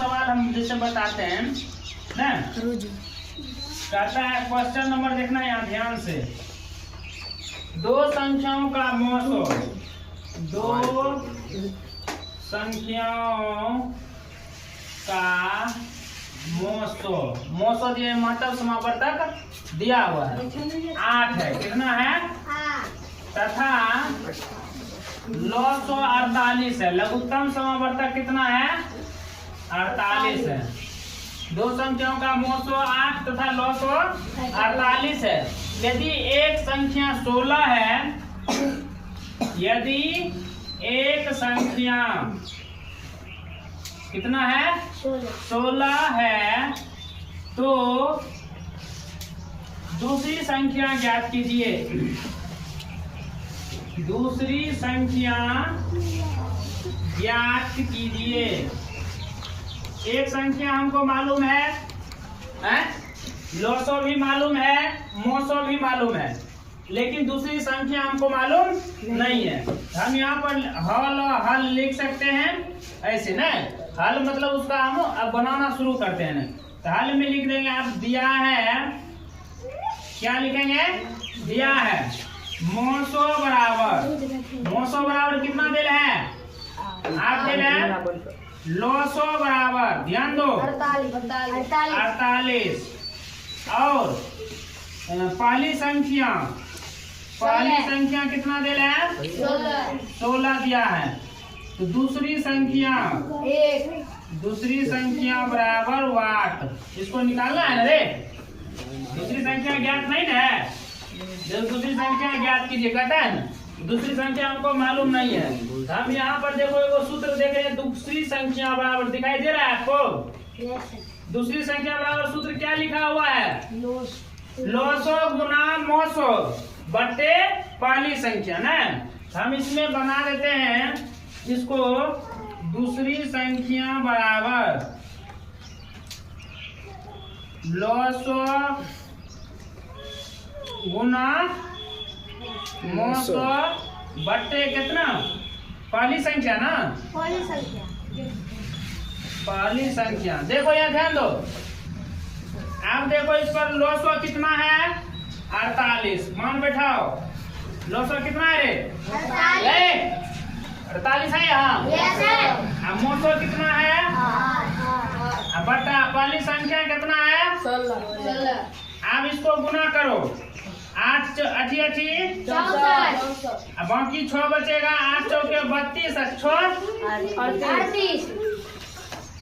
सवाल हम जैसे बताते हैं ना, कहता है क्वेश्चन नंबर देखना यहाँ ध्यान से, दो संख्याओं का मौसो, दो संख्याओं का मौसो, मौसो दिए मतलब समावर्तक दिया हुआ है 8 है, कितना है तथा लॉस 48 है, लघुत्तम समावर्तक कितना है 48 है। दो संख्याओं का मौसो 8 तथा लॉस 48 है। यदि एक संख्या 16 है, यदि एक संख्या कितना है 16 है, तो दूसरी संख्या ज्ञात कीजिए। दूसरी संख्या ज्ञात कीजिए। एक संख्या हमको मालूम है, लॉसो भी मालूम है, मौसो भी मालूम है, लेकिन दूसरी संख्या हमको मालूम नहीं है। हम यहाँ पर हल लिख सकते हैं ऐसे ना, हल मतलब उसका हम अब बनाना शुरू करते हैं। तो हल में लिख देंगे, आप दिया है, क्या लिखेंगे, दिया है मौसो बराबर कितना दिल है, आप दिल है लॉसो बराबर, ध्यान दो 48, और पहली संख्या कितना दिल है 16 दिया है। तो दूसरी संख्या बराबर 8, इसको निकालना है ना रे, दूसरी संख्या ज्ञात नहीं है, जब दूसरी संख्या ज्ञात कीजिए कहता है ना, दूसरी संख्या हमको मालूम नहीं है। हम यहाँ पर देखो एगो सूत्र देख रहे हैं, दूसरी संख्या बराबर, दिखाई दे रहा है आपको, दूसरी संख्या बराबर सूत्र क्या लिखा हुआ है, लॉसो गुना मौसो बटे पहली संख्या ना। हम इसमें बना देते हैं इसको, दूसरी संख्या बराबर लॉसो गुना मौसो बट्टे कितना, पहली संख्या ना, पहली संख्या। देखो यहाँ ध्यान दो, आप देखो इस पर लॉसो कितना है 48, मान बैठाओ, लॉसो कितना है रे 48 है यहाँ, मौसो कितना है, बट्टा पहली संख्या कितना है 16। आप इसको गुना करो, 8 8 64, बाकी 6 बचेगा, 8 चौके 32, 6 38,